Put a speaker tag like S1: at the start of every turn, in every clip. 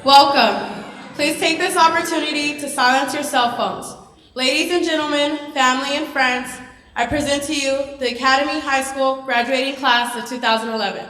S1: Welcome. Please take this opportunity to silence your cell phones. Ladies and gentlemen, family and friends, I present to you the Academy High School graduating class of 2011.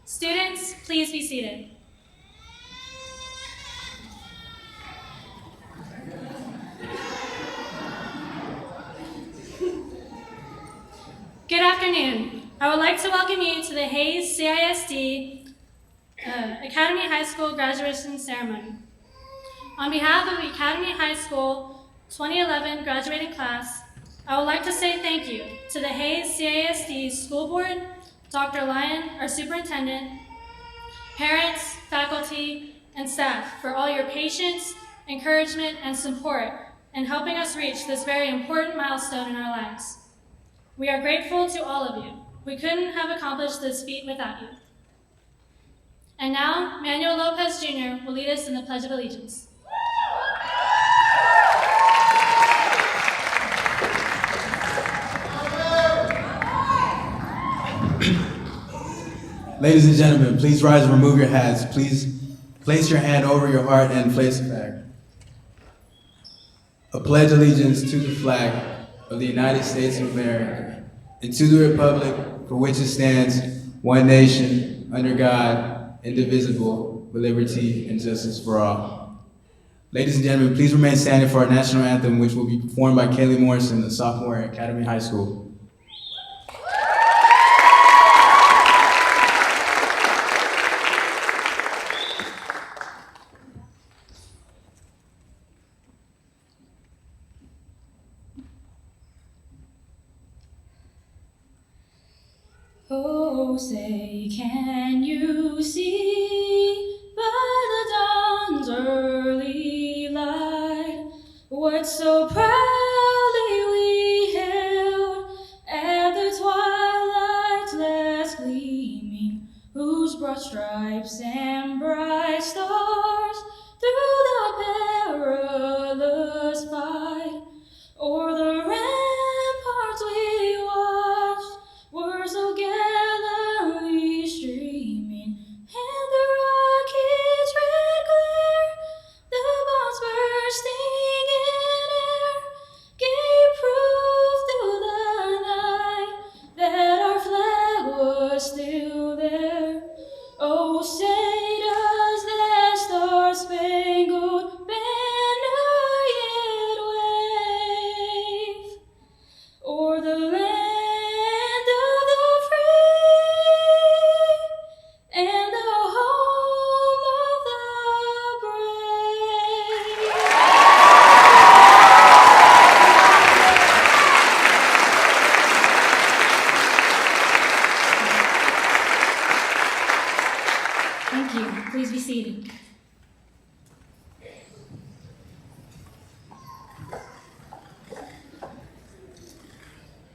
S2: Students, please be seated. Good afternoon. I would like to welcome you to the Hayes CISD Academy High School graduation ceremony. On behalf of the Academy High School 2011 graduating class, I would like to say thank you to the Hayes CISD School Board, Dr. Lyon, our superintendent, parents, faculty, and staff for all your patience, encouragement, and support in helping us reach this very important milestone in our lives. We are grateful to all of you. We couldn't have accomplished this feat without you. And now, Manuel Lopez Jr. will lead us in the Pledge of Allegiance.
S3: Ladies and gentlemen, please rise and remove your hats. Please place your hand over your heart and place the flag. I pledge allegiance to the flag of the United States of America and to the republic for which it stands, one nation, under God, indivisible, with liberty and justice for all. Ladies and gentlemen, please remain standing for our national anthem, which will be performed by Kaylee Morrison, a sophomore at Academy High School.
S2: Oh, say, can you see by the dawn's early light what so proudly we hailed at the twilight's last gleaming, whose broad stripes and bright stars through the perilous fight o'er the ramparts we watched were so gallantly streaming, and the rocket's red glare, the bombs bursting in air, gave proof through the night that our flag was still there. Oh, say does that meeting.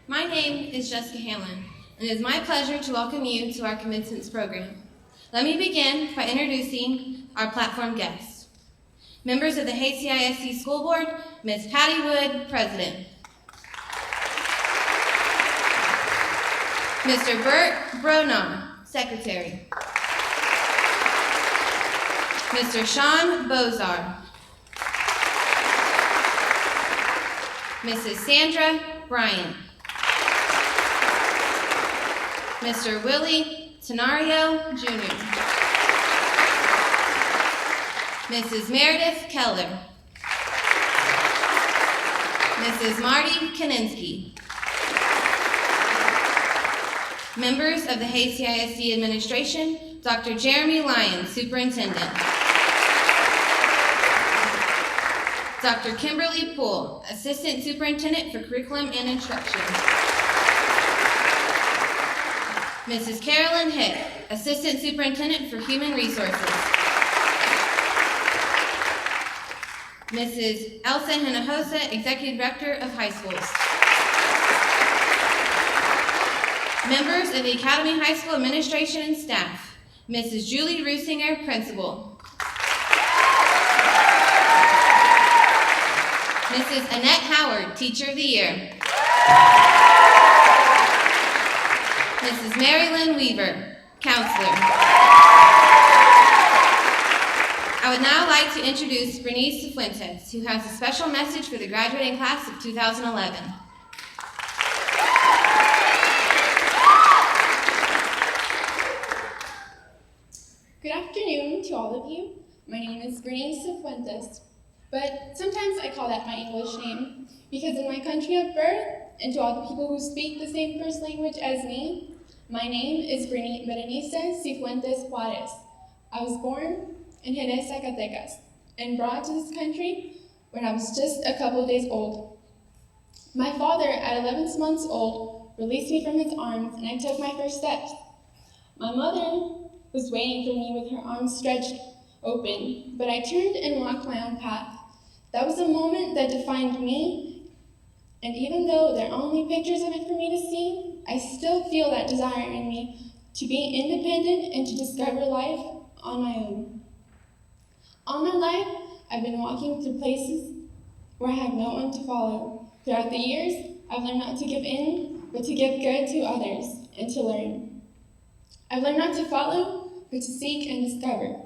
S4: My name is Jessica Hanlon, and it is my pleasure to welcome you to our commencement program. Let me begin by introducing our platform guests. Members of the Hayes CISD School Board, Ms. Patty Wood, President. Mr. Bert Bronon, Secretary. Mr. Sean Bozar. Mrs. Sandra Bryant. Mr. Willie Tenario, Jr. Mrs. Meredith Keller. Mrs. Marty Kaninsky. Members of the Hayes CISD Administration, Dr. Jeremy Lyons, Superintendent. Dr. Kimberly Poole, Assistant Superintendent for Curriculum and Instruction. Mrs. Carolyn Hick, Assistant Superintendent for Human Resources. Mrs. Elsa Hinojosa, Executive Director of High Schools. Members of the Academy High School Administration and staff, Mrs. Julie Rusinger, Principal. Mrs. Annette Howard, Teacher of the Year. Mrs. Mary Lynn Weaver, Counselor. I would now like to introduce Bernice Cifuentes, who has a special message for the graduating class of 2011.
S5: Good afternoon to all of you. My name is Bernice Cifuentes, but sometimes I call that my English name because in my country of birth, and to all the people who speak the same first language as me, my name is Berenice Cifuentes Juarez. I was born in Jerez, Zacatecas, and brought to this country when I was just a couple days old. My father, at 11 months old, released me from his arms, and I took my first steps. My mother was waiting for me with her arms stretched open, but I turned and walked my own path. That was a moment that defined me, and even though there are only pictures of it for me to see, I still feel that desire in me to be independent and to discover life on my own. All my life, I've been walking through places where I have no one to follow. Throughout the years, I've learned not to give in, but to give good to others and to learn. I've learned not to follow, but to seek and discover.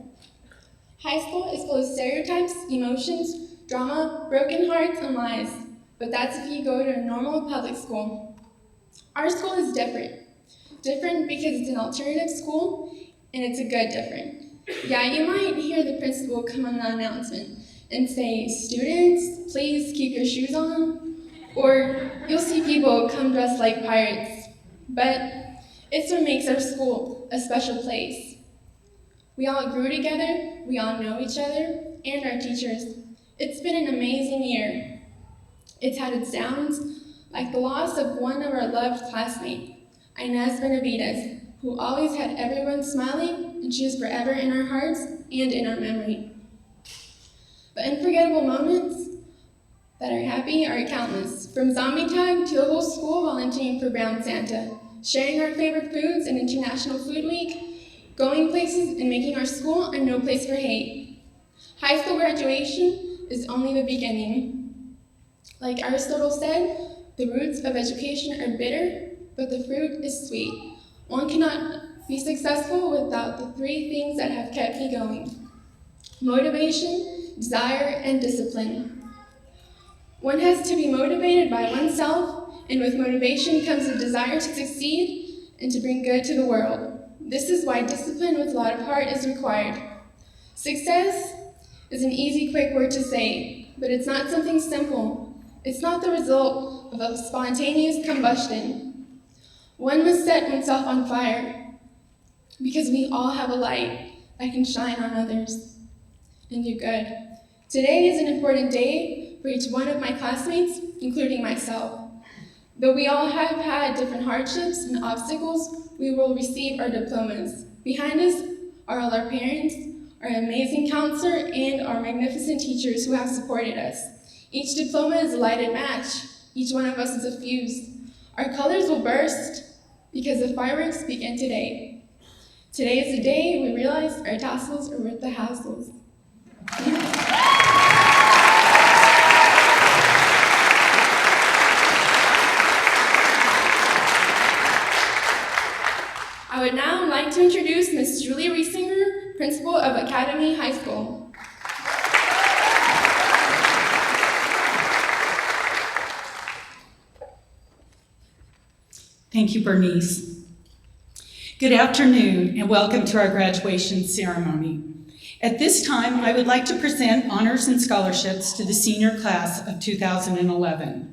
S5: High school is full of stereotypes, emotions, drama, broken hearts, and lies. But that's if you go to a normal public school. Our school is different. Different because it's an alternative school, and it's a good different. Yeah, you might hear the principal come on the announcement and say, "Students, please keep your shoes on." Or you'll see people come dressed like pirates. But it's what makes our school a special place. We all grew together, we all know each other, and our teachers. It's been an amazing year. It's had its downs, like the loss of one of our loved classmates, Inez Benavides, who always had everyone smiling, and she is forever in our hearts and in our memory. But unforgettable moments that are happy are countless, from zombie tag to a whole school volunteering for Brown Santa, sharing our favorite foods in International Food Week, going places and making our school a no place for hate. High school graduation is only the beginning. Like Aristotle said, the roots of education are bitter, but the fruit is sweet. One cannot be successful without the three things that have kept me going: motivation, desire, and discipline. One has to be motivated by oneself, and with motivation comes a desire to succeed and to bring good to the world. This is why discipline with a lot of heart is required. Success is an easy, quick word to say, but it's not something simple. It's not the result of a spontaneous combustion. One must set oneself on fire, because we all have a light that can shine on others and do good. Today is an important day for each one of my classmates, including myself. Though we all have had different hardships and obstacles, we will receive our diplomas. Behind us are all our parents, our amazing counselor, and our magnificent teachers who have supported us. Each diploma is a lighted match. Each one of us is a fuse. Our colors will burst because the fireworks begin today. Today is the day we realize our tassels are worth the hassles. I would now like to introduce Ms. Julie Riesinger, principal of Academy High School.
S6: Thank you, Bernice. Good afternoon and welcome to our graduation ceremony. At this time, I would like to present honors and scholarships to the senior class of 2011.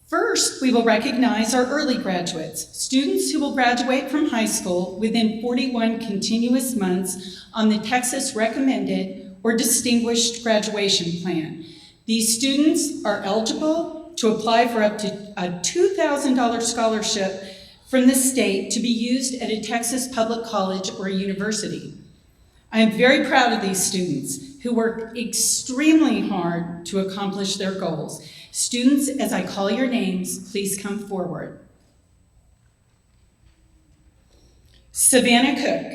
S6: First, we will recognize our early graduates, students who will graduate from high school within 41 continuous months on the Texas Recommended or Distinguished Graduation Plan. These students are eligible to apply for up to a $2,000 scholarship from the state to be used at a Texas public college or university. I am very proud of these students who work extremely hard to accomplish their goals. Students, as I call your names, please come forward. Savannah Cook.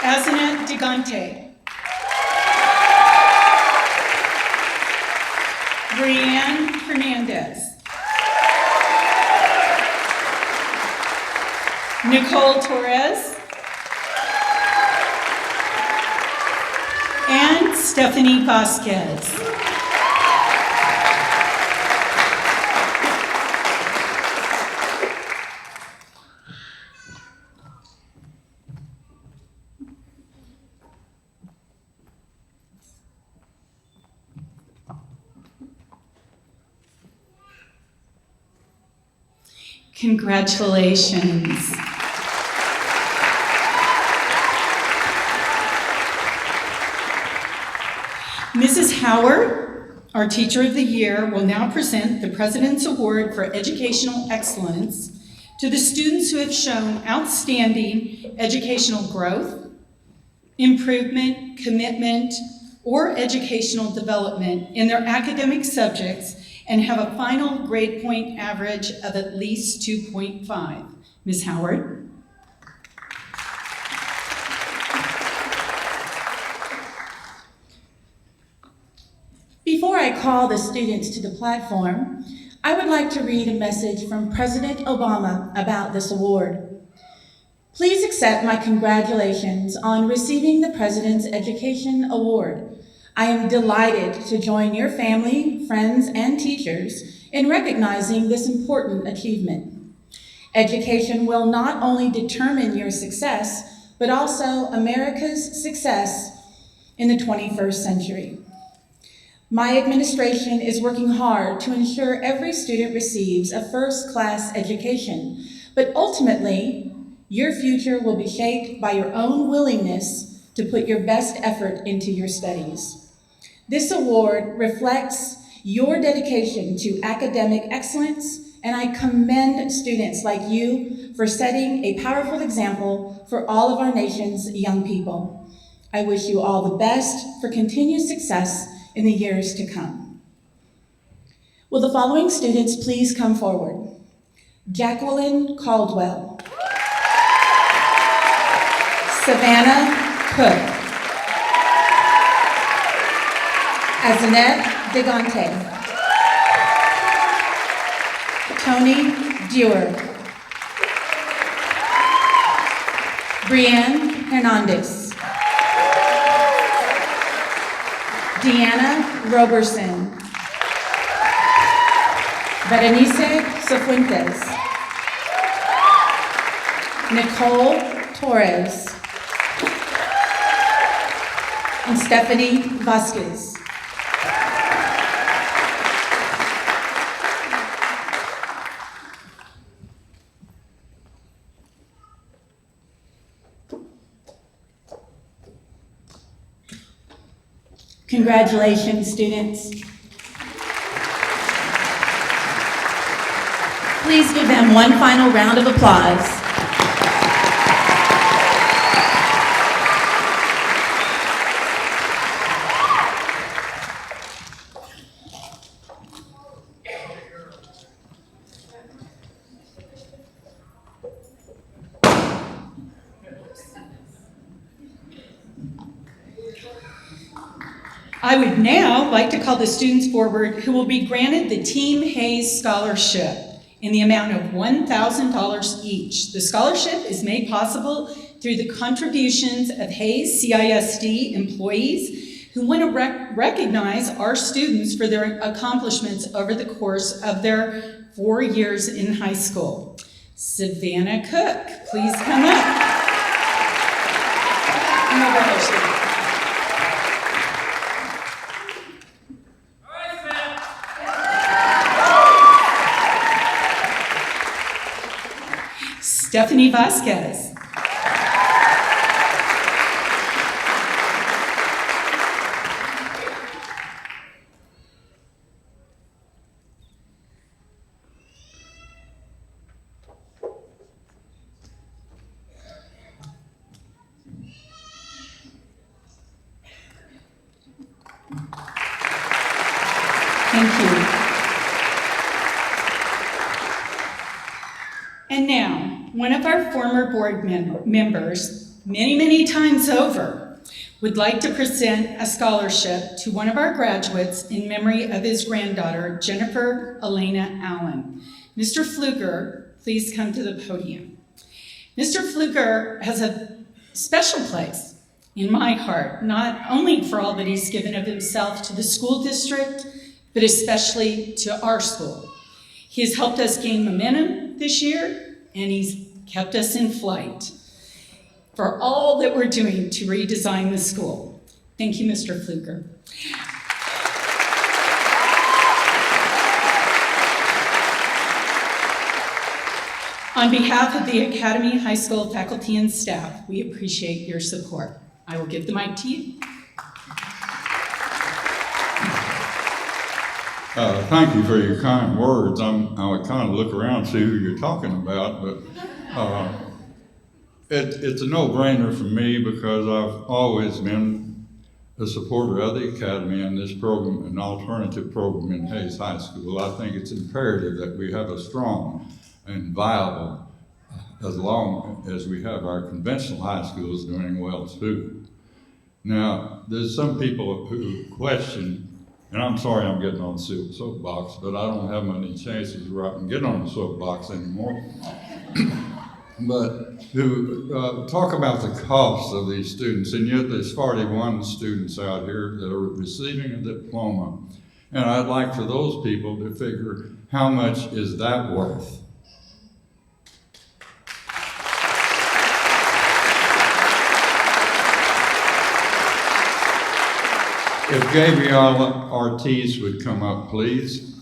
S6: Azanet Digante. Brianne Hernandez. Nicole Torres. And Stephanie Vasquez. Congratulations. Mrs. Howard, our Teacher of the Year, will now present the President's Award for Educational Excellence to the students who have shown outstanding educational growth, improvement, commitment, or educational development in their academic subjects and have a final grade point average of at least 2.5. Ms. Howard.
S7: Before I call the students to the platform, I would like to read a message from President Obama about this award. Please accept my congratulations on receiving the President's Education Award. I am delighted to join your family, friends, and teachers in recognizing this important achievement. Education will not only determine your success, but also America's success in the 21st century. My administration is working hard to ensure every student receives a first-class education, but ultimately, your future will be shaped by your own willingness to put your best effort into your studies. This award reflects your dedication to academic excellence, and I commend students like you for setting a powerful example for all of our nation's young people. I wish you all the best for continued success in the years to come. Will the following students please come forward? Jacqueline Caldwell. Savannah Cook. Azanet Digante. Tony Dewar. Brianne Hernandez. Deanna Roberson. Berenice Cifuentes. Nicole Torres. And Stephanie Vasquez. Congratulations, students. Please give them one final round of applause.
S6: I would now like to call the students forward who will be granted the Team Hayes Scholarship in the amount of $1,000 each. The scholarship is made possible through the contributions of Hayes CISD employees who want to recognize our students for their accomplishments over the course of their 4 years in high school. Savannah Cook, please come up. Come over here, Savannah. Stephanie Vasquez. Thank you. And now, one of our former board members, many times over, would like to present a scholarship to one of our graduates in memory of his granddaughter, Jennifer Elena Allen. Mr. Pfluger, please come to the podium. Mr. Pfluger has a special place in my heart, not only for all that he's given of himself to the school district, but especially to our school. He has helped us gain momentum this year, and he's kept us in flight for all that we're doing to redesign the school. Thank you, Mr. Pfluger. On behalf of the Academy High School faculty and staff, we appreciate your support. I will give the mic to you.
S8: Thank you for your kind words. I would kind of look around and see who you're talking about, but it's a no-brainer for me because I've always been a supporter of the Academy and this program, an alternative program in Hayes High School. I think it's imperative that we have a strong and viable, as long as we have our conventional high schools doing well too. Now, there's some people who question, and I'm sorry I'm getting on the soapbox, but I don't have many chances where I can get on the soapbox anymore. But who talk about the cost of these students, and yet there's 41 students out here that are receiving a diploma. And I'd like for those people to figure how much is that worth? If Gabriella Ortiz would come up, please.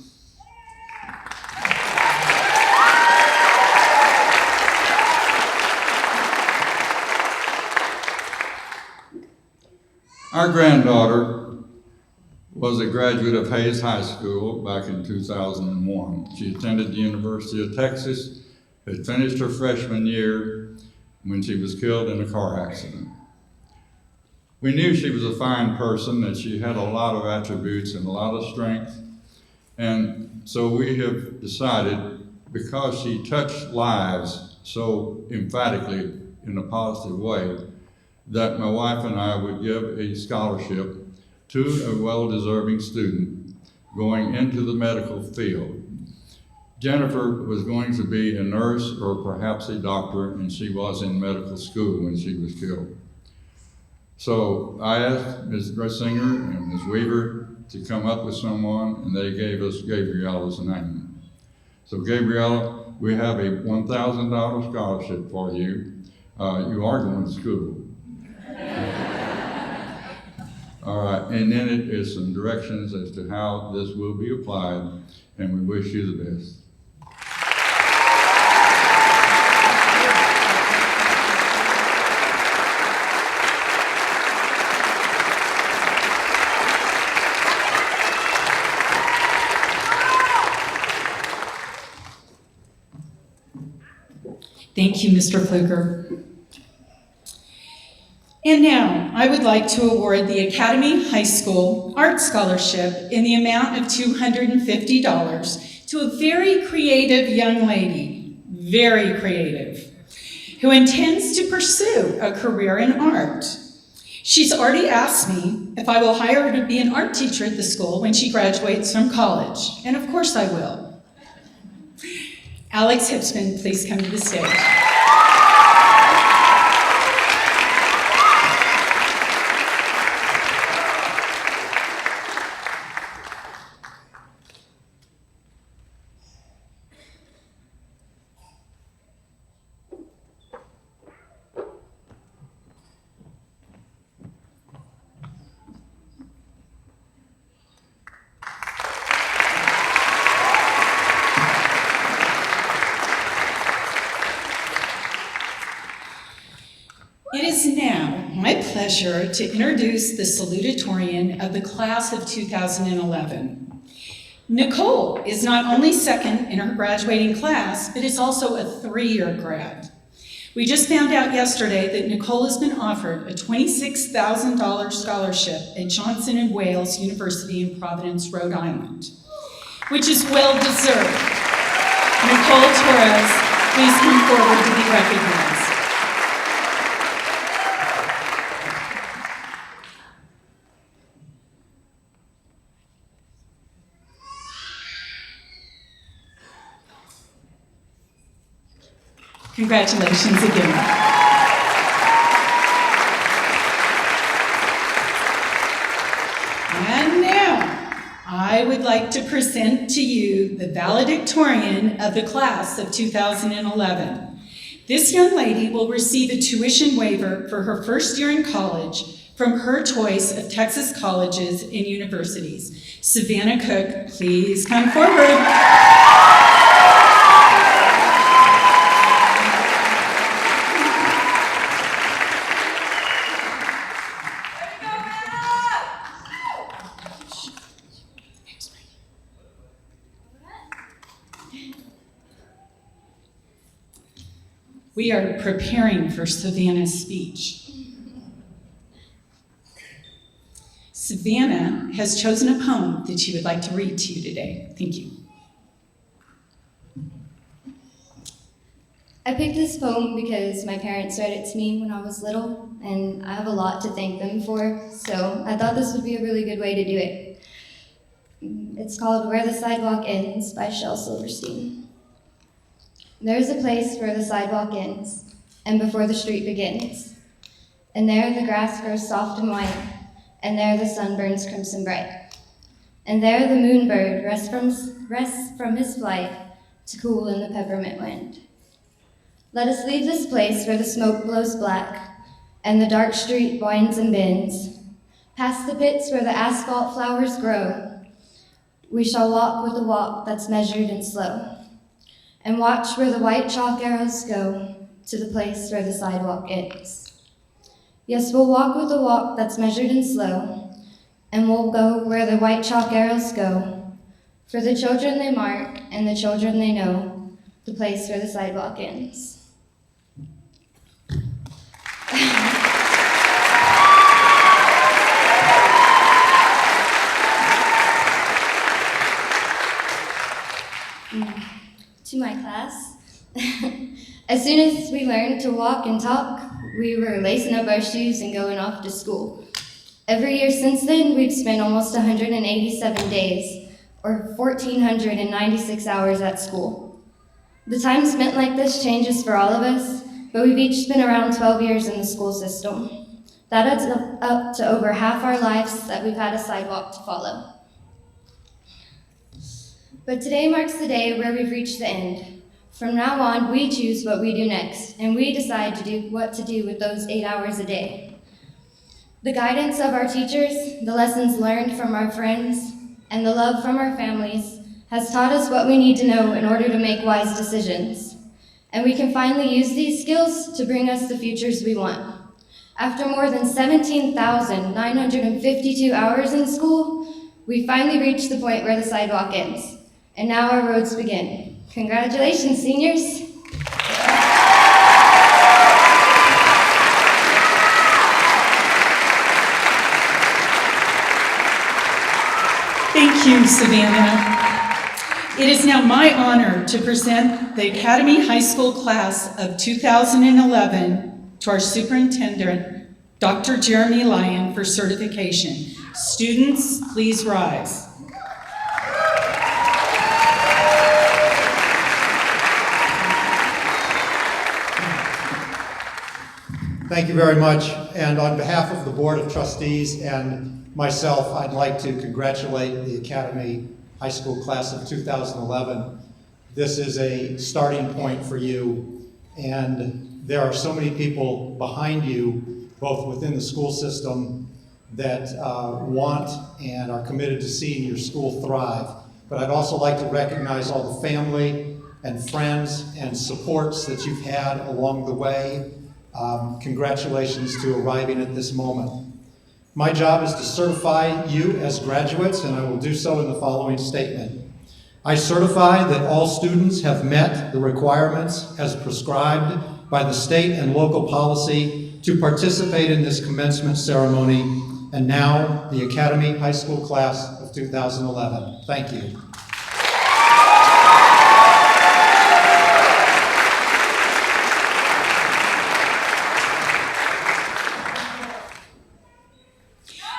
S8: Our granddaughter was a graduate of Hayes High School back in 2001. She attended the University of Texas, had finished her freshman year when she was killed in a car accident. We knew she was a fine person, that she had a lot of attributes and a lot of strength. And so we have decided, because she touched lives so emphatically in a positive way, that my wife and I would give a scholarship to a well-deserving student going into the medical field. Jennifer was going to be a nurse or perhaps a doctor, and she was in medical school when she was killed. So I asked Ms. Dressinger and Ms. Weaver to come up with someone, and they gave us Gabriella's name. So Gabriella, we have a $1,000 scholarship for you. You are going to school. All right, and then it is some directions as to how this will be applied, and we wish you the best.
S6: Thank you, Mr. Pfluger. And now, I would like to award the Academy High School Art Scholarship in the amount of $250 to a very creative young lady, very creative, who intends to pursue a career in art. She's already asked me if I will hire her to be an art teacher at the school when she graduates from college, and of course I will. Alex Hipsman, please come to the stage. It is now my pleasure to introduce the salutatorian of the class of 2011. Nicole is not only second in her graduating class, but is also a 3-year grad. We just found out yesterday that Nicole has been offered a $26,000 scholarship at Johnson & Wales University in Providence, Rhode Island, which is well deserved. Nicole Torres, please come forward to be recognized. Congratulations again. And now, I would like to present to you the valedictorian of the class of 2011. This young lady will receive a tuition waiver for her first year in college from her choice of Texas colleges and universities. Savannah Cook, please come forward. We are preparing for Savannah's speech. Savannah has chosen a poem that she would like to read to you today. Thank you.
S9: I picked this poem because my parents read it to me when I was little, and I have a lot to thank them for, so I thought this would be a really good way to do it. It's called Where the Sidewalk Ends by Shel Silverstein. There's a place where the sidewalk ends, and before the street begins. And there the grass grows soft and white, and there the sun burns crimson bright. And there the moonbird rests from his flight to cool in the peppermint wind. Let us leave this place where the smoke blows black, and the dark street winds and bends. Past the pits where the asphalt flowers grow, we shall walk with a walk that's measured and slow, and watch where the white chalk arrows go to the place where the sidewalk ends. Yes, we'll walk with a walk that's measured and slow, and we'll go where the white chalk arrows go, for the children they mark and the children they know, the place where the sidewalk ends. To my class. As soon as we learned to walk and talk, we were lacing up our shoes and going off to school. Every year since then, we've spent almost 187 days, or 1,496 hours at school. The time spent like this changes for all of us, but we've each spent around 12 years in the school system. That adds up to over half our lives that we've had a sidewalk to follow. But today marks the day where we've reached the end. From now on, we choose what we do next, and we decide to do what to do with those 8 hours a day. The guidance of our teachers, the lessons learned from our friends, and the love from our families has taught us what we need to know in order to make wise decisions. And we can finally use these skills to bring us the futures we want. After more than 17,952 hours in school, we finally reached the point where the sidewalk ends. And now our roads begin. Congratulations, seniors.
S6: Thank you, Savannah. It is now my honor to present the Academy High School class of 2011 to our superintendent, Dr. Jeremy Lyon, for certification. Students, please rise.
S10: Thank you very much. And on behalf of the Board of Trustees and myself, I'd like to congratulate the Academy High School class of 2011. This is a starting point for you, and there are so many people behind you, both within the school system, that want and are committed to seeing your school thrive. But I'd also like to recognize all the family and friends and supports that you've had along the way. Congratulations to arriving at this moment. My job is to certify you as graduates, and I will do so in the following statement. I certify that all students have met the requirements as prescribed by the state and local policy to participate in this commencement ceremony, and now the Academy High School class of 2011. Thank you.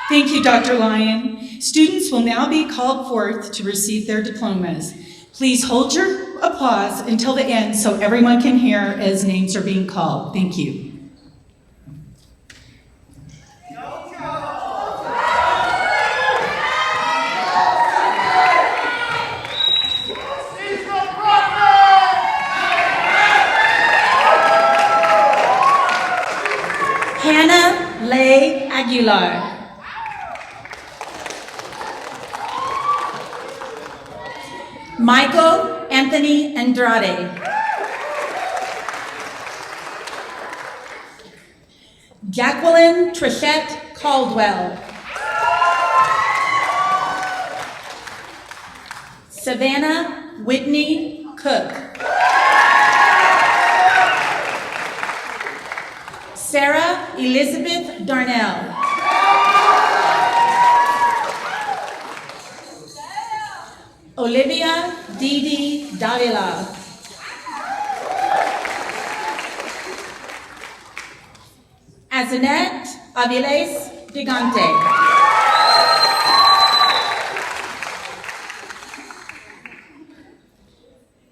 S6: Thank you, Dr. Lyon. Students will now be called forth to receive their diplomas. Please hold your applause until the end so everyone can hear as names are being called. Thank you. Hannah Leigh Aguilar. Michael Anthony Andrade. Jacqueline Trechette Caldwell. Savannah Whitney Cook. Sarah Elizabeth Darnell. Olivia Didi Davila. Azanet Aviles Gigante.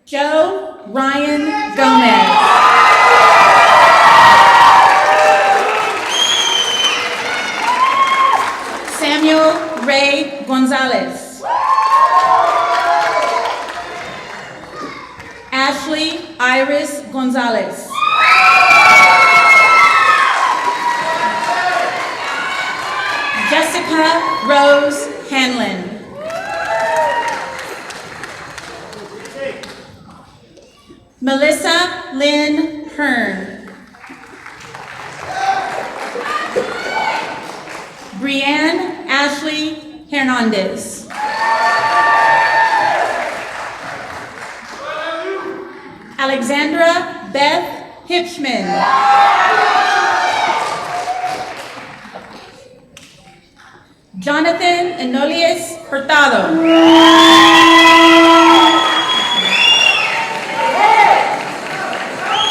S6: Joe Ryan Gomez. Samuel Ray Gonzalez. Ashley Iris Gonzalez. Jessica Rose Hanlon. Melissa Lynn Hearn. Brianne Ashley Hernandez. Alexandra Beth Hipschman. Jonathan Enolius Hurtado.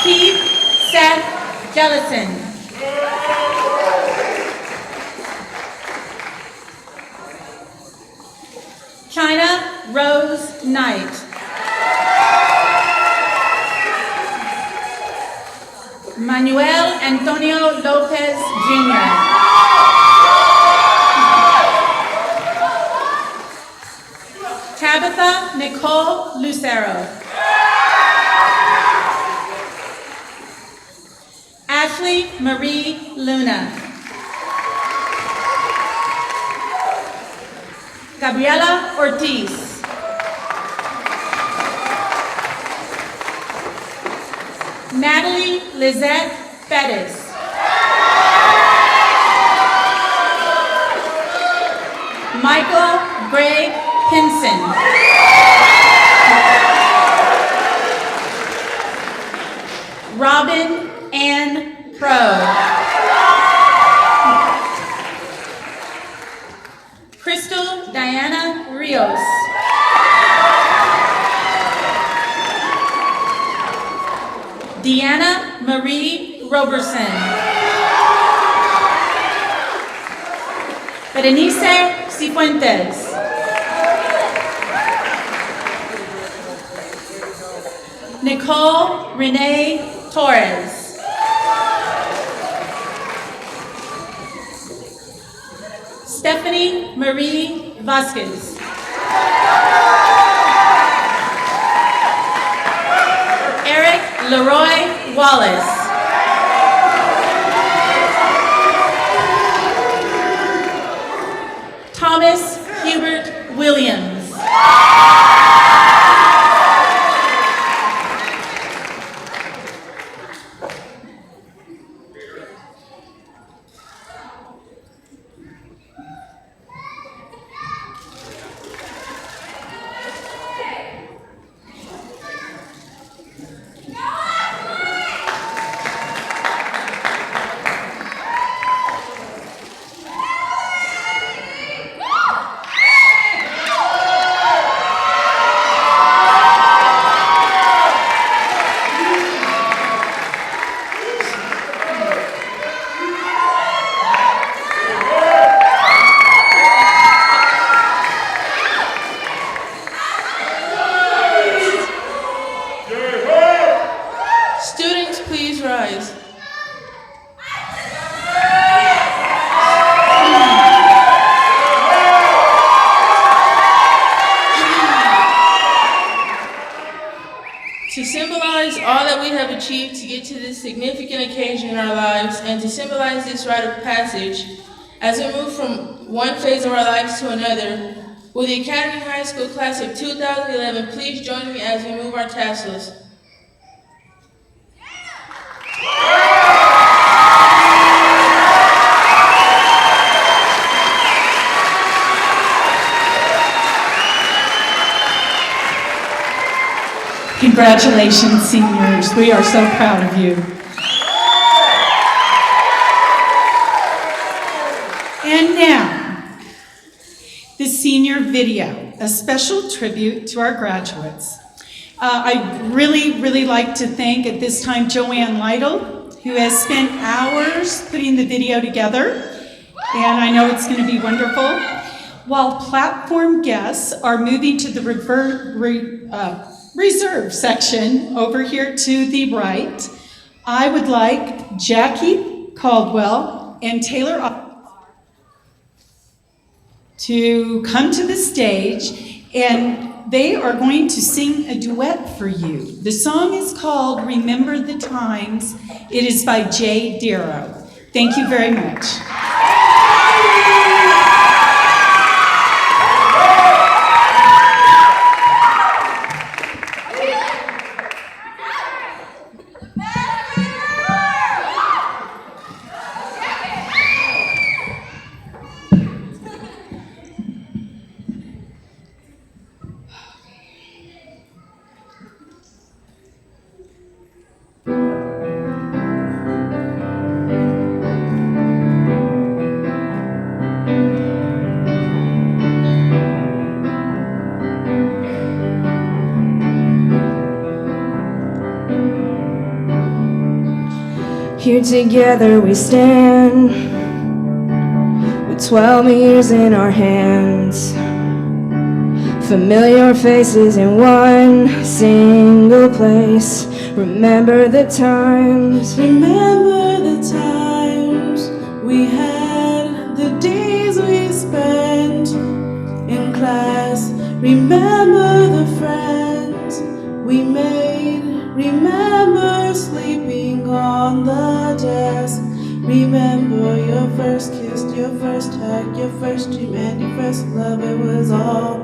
S6: Keith Seth Jellison. China Rose Knight. Manuel Antonio Lopez Jr. Tabitha Nicole Lucero. Ashley Marie Luna. Gabriela Ortiz. Natalie Lizette Fettis. Michael Greg Pinson. Robin Ann Crow. Crystal Diana Rios.
S7: Rios. Deanna Marie Roberson. Berenice Cifuentes. Nicole Renee Torres. Stephanie Marie Vasquez. Eric Leroy Wallace. Thomas Hubert Williams.
S1: Students, please rise. To symbolize all that we have achieved to get to this significant occasion in our lives, and to symbolize this rite of passage, as we move from one phase of our lives to another, will the Academy High School class of 2011 please join me as we move our tassels?
S6: Congratulations, seniors. We are so proud of you. And now, the senior video, a special tribute to our graduates. I'd really like to thank at this time Joanne Lytle, who has spent hours putting the video together, and I know it's going to be wonderful. While platform guests are moving to the reserve section over here to the right, I would like Jackie Caldwell and Taylor to come to the stage, and they are going to sing a duet for you. The song is called Remember the Times. It is by Jay Darrow. Thank you very much.
S11: Here together we stand, with 12 years in our hands, familiar faces in one single place. Remember the times,
S12: remember the times we had, the days we spent in class. Remember the friends we made, remember sleeping on the desk. Remember your first kiss, your first hug, your first dream, and your first love. It was all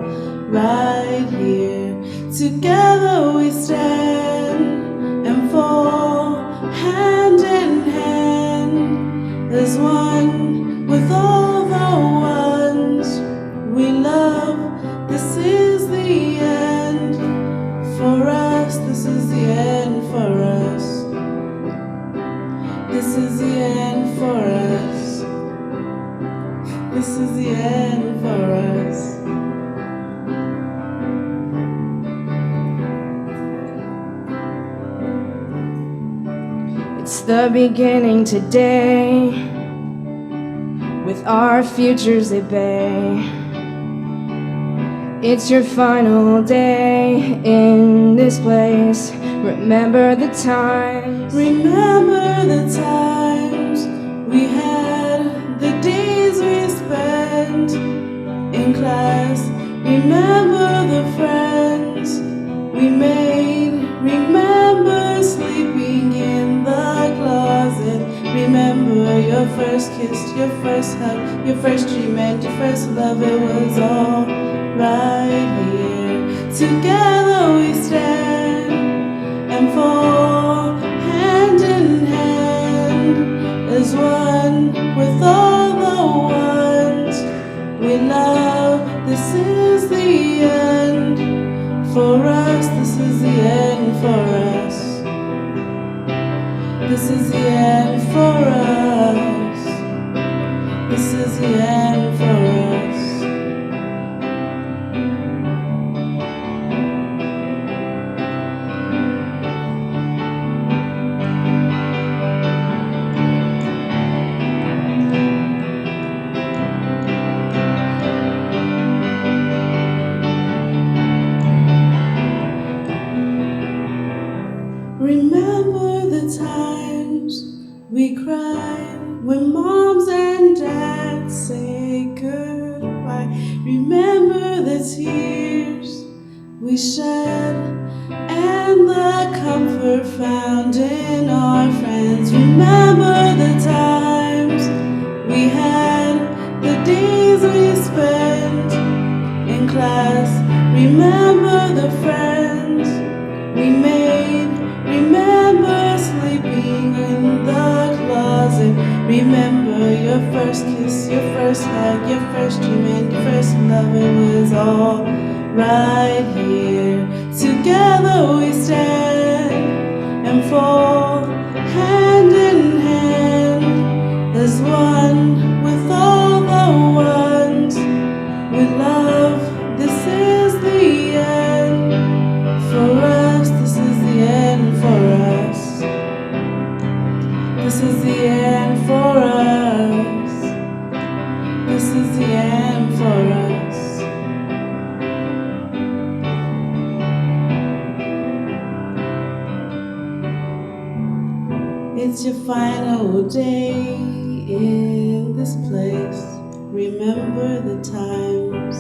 S12: right here. Together we stand and fall, hand in hand, as one with all the ones we love. This is the end for us. This is the end for us. This is the end for us. This is the end for us.
S11: the beginning today, with our futures at bay. It's your final day in this place. Remember the times.
S12: Remember the times we had, the days we spent in class. Remember the friends we made. Remember sleeping in the closet. Remember your first kiss, your first hug, your first dream and your first love. It was all right here. Together we stand and fall hand in hand as one with all the ones we love. This is the end for us. This is the end for us. This is the end for us. This is the end for us. Remember the times we cried when moms and dads say goodbye. Remember the tears we shed and the comfort found in our friends. Remember the times we had, the days we spent in class. Remember the friends we made. Remember sleeping in the closet. Remember your first kiss, your first hug, your first dream and your first love. It was all right here. Together we stand and fall hand in hand as one with all the ones we love. This is the end for us. This is the end for us. This is the end for us. This is the end for us. It's your final day in this place. Remember the times.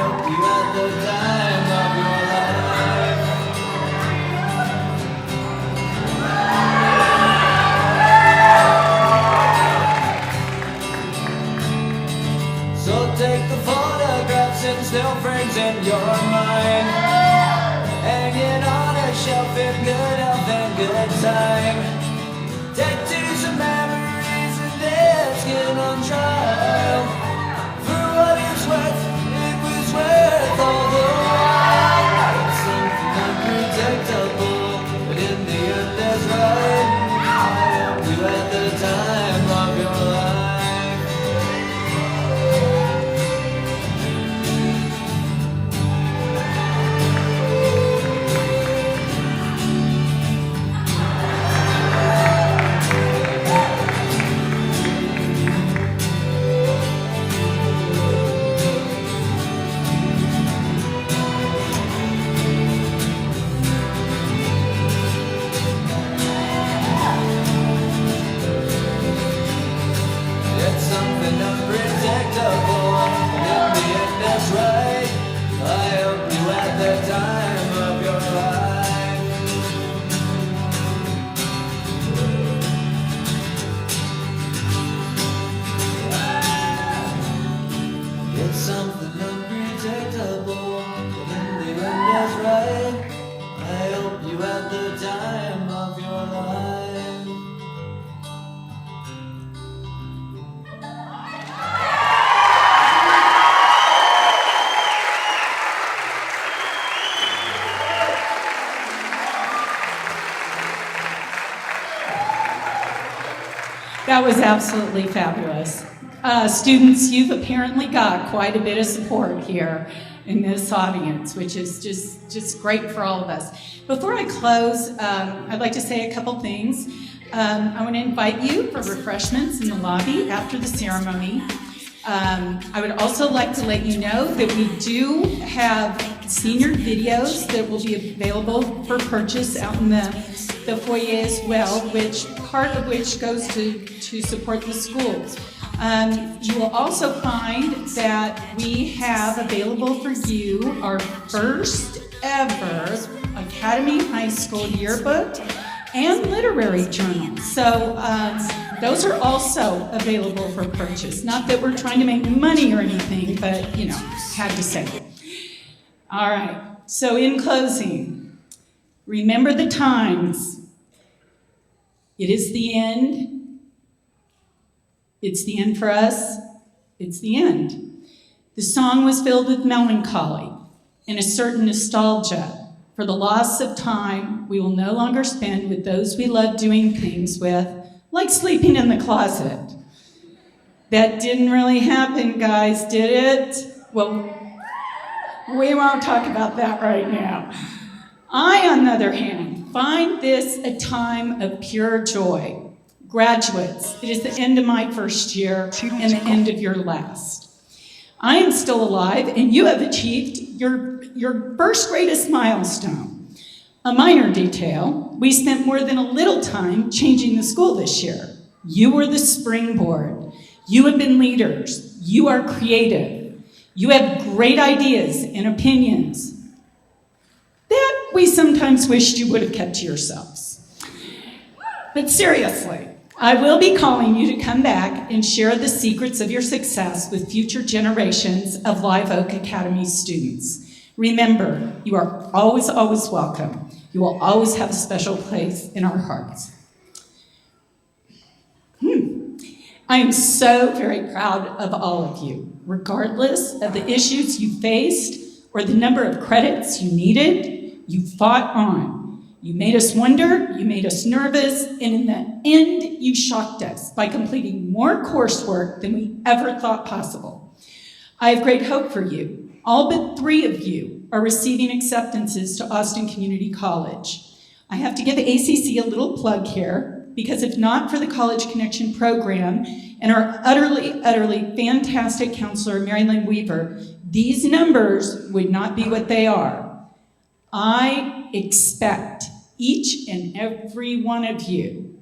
S13: hope you had the time of your life. So take the photographs and still frames in your mind, hanging on a shelf in good health and good time. Tattoos and memories and dead skin on trial. For what it's worth, it was worth all the while. It's something unprotectable, but in the end that's right. I hope you had the time of your life. It's something unpredictable, and in the end that's right. I hope you had the time of your life. It's something unpredictable, and in the end that's right. I hope you had the time of your life.
S6: That was absolutely fabulous. Students, you've apparently got quite a bit of support here in this audience, which is just great for all of us. Before I close, I'd like to say a couple things. I want to invite you for refreshments in the lobby after the ceremony. I would also like to let you know that we do have senior videos that will be available for purchase out in the foyer as well, which part of which goes to support the schools. You will also find that we have available for you our first ever Academy High School yearbook and literary journal. So those are also available for purchase. Not that we're trying to make money or anything, but had to say. All right, so in closing, remember the times. It is the end. It's the end for us. It's the end. The song was filled with melancholy and a certain nostalgia for the loss of time we will no longer spend with those we love doing things with, like sleeping in the closet. That didn't really happen, guys, did it? Well, we won't talk about that right now. I, on the other hand, find this a time of pure joy. Graduates, it is the end of my first year and the end of your last. I am still alive, and you have achieved your first greatest milestone. A minor detail, we spent more than a little time changing the school this year. You were the springboard. You have been leaders. You are creative. You have great ideas and opinions that we sometimes wished you would have kept to yourselves. But seriously, I will be calling you to come back and share the secrets of your success with future generations of Live Oak Academy students. Remember, you are always, always welcome. You will always have a special place in our hearts. I am so very proud of all of you. Regardless of the issues you faced or the number of credits you needed, you fought on. You made us wonder, you made us nervous, and in the end, you shocked us by completing more coursework than we ever thought possible. I have great hope for you. All but 3 of you are receiving acceptances to Austin Community College. I have to give ACC a little plug here, because if not for the College Connection program and our utterly, utterly fantastic counselor, Mary Lynn Weaver, these numbers would not be what they are. I expect each and every one of you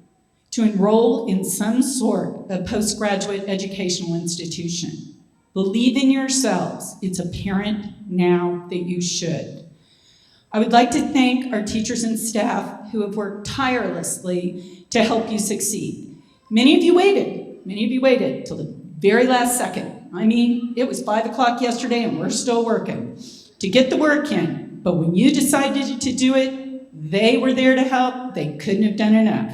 S6: to enroll in some sort of postgraduate educational institution. Believe in yourselves. It's apparent now that you should. I would like to thank our teachers and staff who have worked tirelessly to help you succeed. Many of you waited till the very last second. I mean, it was 5 o'clock yesterday and we're still working to get the work in. But when you decided to do it, they were there to help. They couldn't have done enough.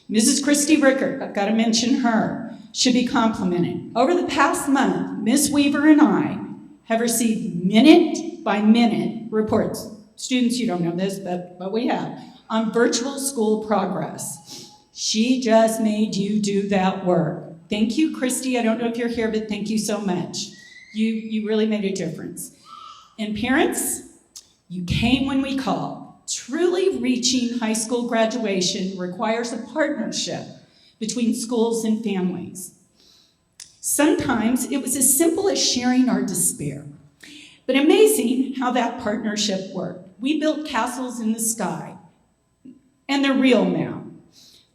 S6: Mrs. Christy Rickert, I've got to mention her, should be complimented. Over the past month, Ms. Weaver and I have received minute-by-minute reports. Students, you don't know this, but we have, on virtual school progress. She just made you do that work. Thank you, Christy. I don't know if you're here, but thank you so much. You really made a difference. And parents, you came when we called. Truly reaching high school graduation requires a partnership between schools and families. Sometimes it was as simple as sharing our despair. But amazing how that partnership worked. We built castles in the sky, and they're real now.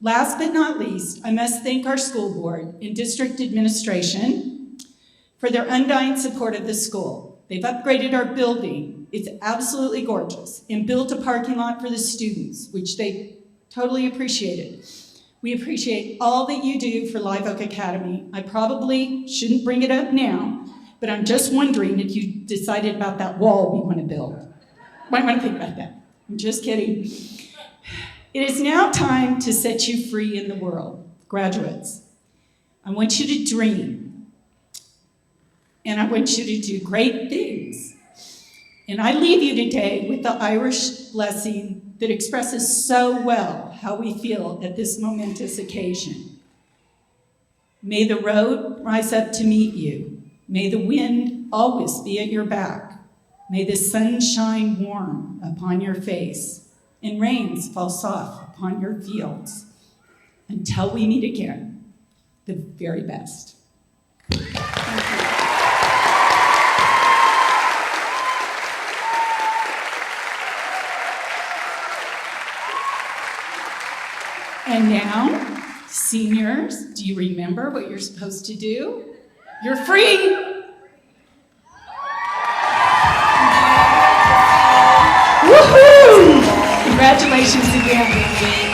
S6: Last but not least, I must thank our school board and district administration for their undying support of the school. They've upgraded our building. It's absolutely gorgeous, and built a parking lot for the students, which they totally appreciated. We appreciate all that you do for Live Oak Academy. I probably shouldn't bring it up now, but I'm just wondering if you decided about that wall we want to build. Might want to think about that. I'm just kidding. It is now time to set you free in the world. Graduates, I want you to dream, and I want you to do great things. And I leave you today with the Irish blessing that expresses so well how we feel at this momentous occasion. May the road rise up to meet you. May the wind always be at your back. May the sun shine warm upon your face and rains fall soft upon your fields. Until we meet again, the very best. And now, seniors, do you remember what you're supposed to do? You're free. Woohoo! Congratulations again.